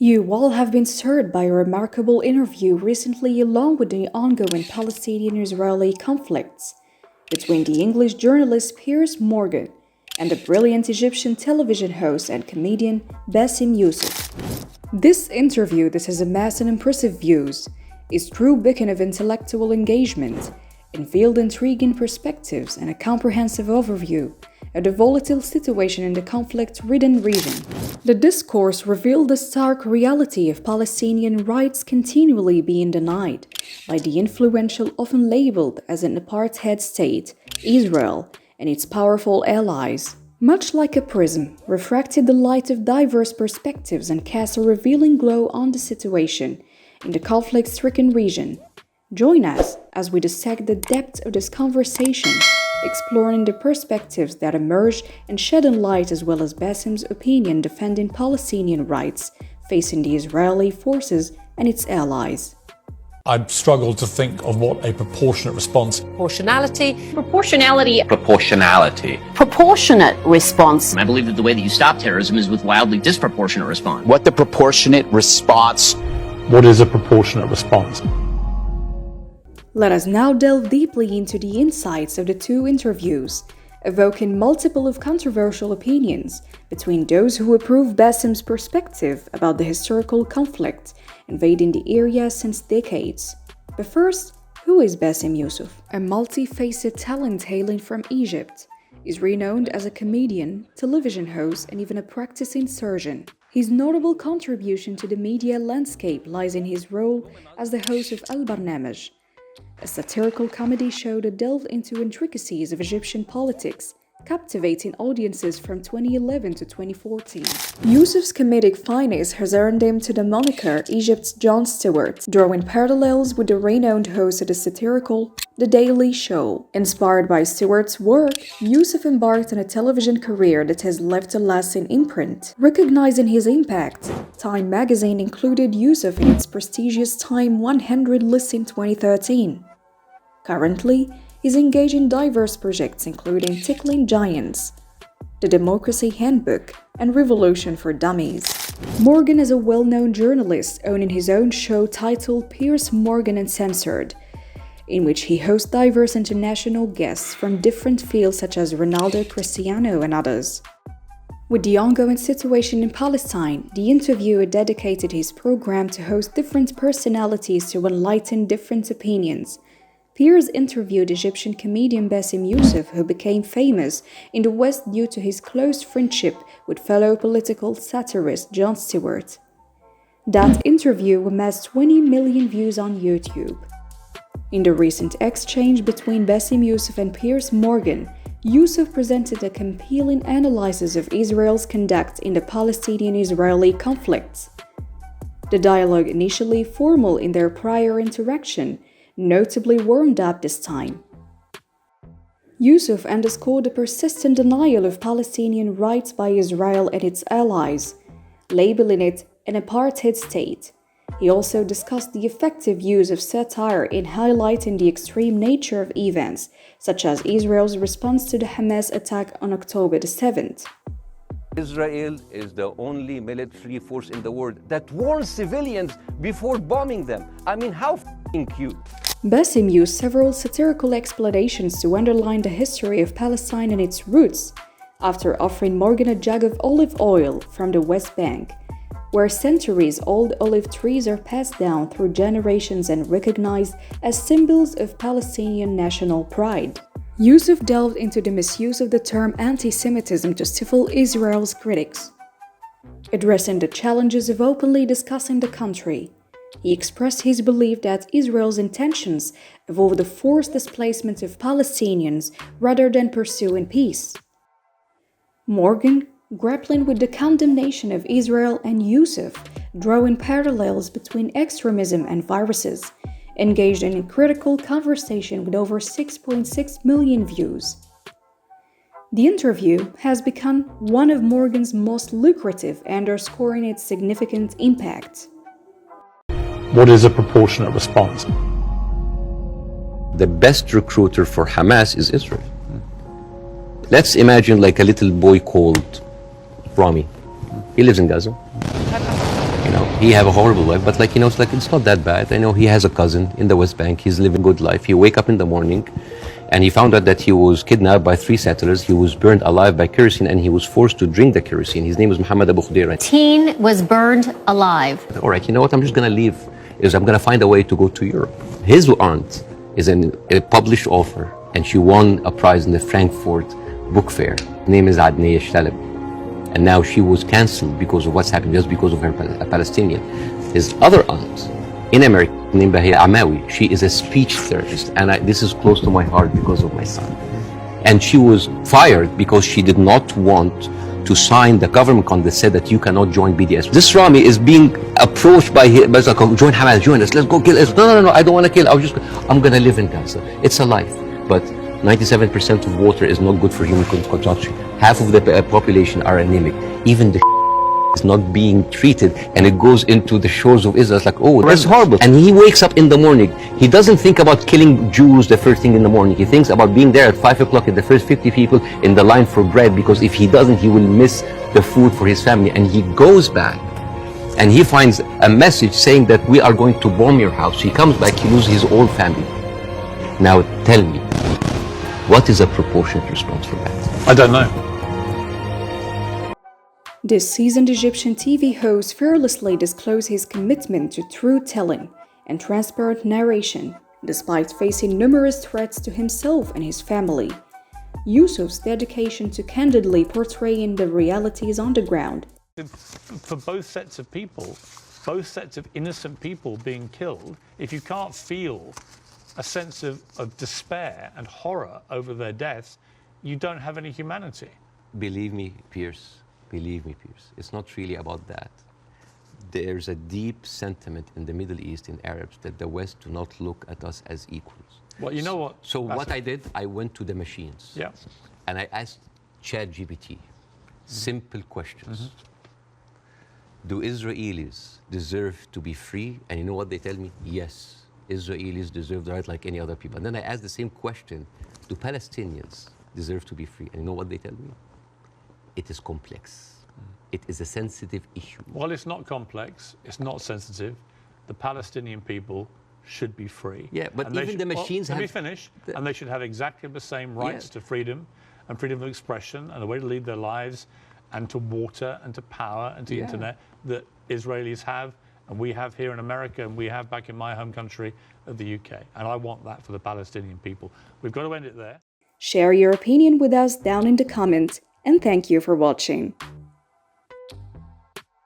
You all have been stirred by a remarkable interview recently along with the ongoing Palestinian-Israeli conflicts between the English journalist Piers Morgan and the brilliant Egyptian television host and comedian Bassem Youssef. This interview that has amassed an impressive views is true beacon of intellectual engagement, unveiled intriguing perspectives and a comprehensive overview of the volatile situation in the conflict-ridden region. The discourse revealed the stark reality of Palestinian rights continually being denied by the influential, often labeled as an apartheid state, Israel, and its powerful allies. Much like a prism, refracted the light of diverse perspectives and cast a revealing glow on the situation in the conflict-stricken region. Join us as we dissect the depth of this conversation, exploring the perspectives that emerged and shedding light as well as Bassem's opinion defending Palestinian rights facing the Israeli forces and its allies. I'd struggle to think of what a proportionate response. Proportionality. Proportionate response. I believe that the way that you stop terrorism is with wildly disproportionate response. What the proportionate response? What is a proportionate response? Let us now delve deeply into the insights of the two interviews, evoking multiple of controversial opinions between those who approve Bassem's perspective about the historical conflict invading the area since decades. But first, who is Bassem Youssef? A multi-faceted talent hailing from Egypt, is renowned as a comedian, television host, and even a practicing surgeon. His notable contribution to the media landscape lies in his role as the host of Al-Barnamaj, a satirical comedy show that delved into intricacies of Egyptian politics, captivating audiences from 2011 to 2014. Youssef's comedic finesse has earned him to the moniker Egypt's Jon Stewart, drawing parallels with the renowned host of the satirical The Daily Show. Inspired by Stewart's work, Youssef embarked on a television career that has left a lasting imprint. Recognizing his impact, Time magazine included Youssef in its prestigious Time 100 list in 2013. Currently, he's engaged in diverse projects including Tickling Giants, The Democracy Handbook, and Revolution for Dummies. Morgan is a well-known journalist owning his own show titled Piers Morgan Uncensored, in which he hosts diverse international guests from different fields such as Ronaldo, Cristiano, and others. With the ongoing situation in Palestine, the interviewer dedicated his program to host different personalities to enlighten different opinions. Piers interviewed Egyptian comedian Bassem Youssef, who became famous in the West due to his close friendship with fellow political satirist Jon Stewart. That interview amassed 20 million views on YouTube. In the recent exchange between Bassem Youssef and Piers Morgan, Youssef presented a compelling analysis of Israel's conduct in the Palestinian-Israeli conflict. The dialogue, initially formal in their prior interaction, notably warmed up this time. Youssef underscored the persistent denial of Palestinian rights by Israel and its allies, labeling it an apartheid state. He also discussed the effective use of satire in highlighting the extreme nature of events, such as Israel's response to the Hamas attack on October 7th. Israel is the only military force in the world that warns civilians before bombing them. I mean, how cute. Bassem used several satirical explanations to underline the history of Palestine and its roots, after offering Morgan a jug of olive oil from the West Bank, where centuries-old olive trees are passed down through generations and recognized as symbols of Palestinian national pride. Youssef delved into the misuse of the term anti-Semitism to stifle Israel's critics. Addressing the challenges of openly discussing the country, he expressed his belief that Israel's intentions involve the forced displacement of Palestinians rather than pursuing peace. Morgan, grappling with the condemnation of Israel, and Youssef, drawing parallels between extremism and viruses, engaged in a critical conversation with over 6.6 million views. The interview has become one of Morgan's most lucrative, underscoring its significant impact. What is a proportionate response? The best recruiter for Hamas is Israel. Let's imagine like a little boy called Rami. He lives in Gaza. know, he have a horrible life, but like, you know, it's like, it's not that bad. I know he has a cousin in the West Bank. He's living a good life. He wake up in the morning and he found out that he was kidnapped by 3 settlers. He was burned alive by kerosene and he was forced to drink the kerosene. His name was Muhammad Abu Khudaira. Teen was burned alive. All right, you know what? I'm just going to leave. I'm going to find a way to go to Europe. His aunt is a published author and she won a prize in the Frankfurt Book Fair. Her name is Adniyah Shtaleb. And now she was cancelled because of what's happened, just because of her a Palestinian. His other aunt in America, named Bahia Amawi, she is a speech therapist, and this is close to my heart because of my son. And she was fired because she did not want to sign the government contract that said that you cannot join BDS. This Rami is being approached by him, like, join Hamas, join us, let's go kill Israel. No, I don't want to kill, I'm going to live in Gaza. It's a life, but 97% of water is not good for human consumption. Half of the population are anemic. Even the is not being treated, and it goes into the shores of Israel. It's like, oh, that's horrible. And he wakes up in the morning. He doesn't think about killing Jews the first thing in the morning. He thinks about being there at 5 o'clock at the first 50 people in the line for bread, because if he doesn't, he will miss the food for his family. And he goes back and he finds a message saying that we are going to bomb your house. He comes back, he loses his whole family. Now tell me, what is a proportionate response for that? I don't know. This seasoned Egyptian TV host fearlessly disclosed his commitment to truth-telling and transparent narration, despite facing numerous threats to himself and his family. Youssef's dedication to candidly portraying the realities on the ground. For both sets of people, both sets of innocent people being killed, if you can't feel a sense of despair and horror over their deaths, you don't have any humanity. Believe me, Piers, it's not really about that. There's a deep sentiment in the Middle East, in Arabs, that the West do not look at us as equals. Well, you know what? So what I did, I went to the machines. Yeah. And I asked ChatGPT simple questions. Do Israelis deserve to be free? And you know what they tell me? Yes. Israelis deserve the right like any other people. And then I asked the same question, do Palestinians deserve to be free? And you know what they tell me? It is complex. It is a sensitive issue. Well, it's not complex, it's not sensitive. The Palestinian people should be free. Yeah, but and even the machines have... have... Let me finish. And they should have exactly the same rights to freedom and freedom of expression and a way to lead their lives and to water and to power and to internet that Israelis have, and we have here in America, and we have back in my home country of the UK. And I want that for the Palestinian people. We've got to end it there. Share your opinion with us down in the comments, and thank you for watching.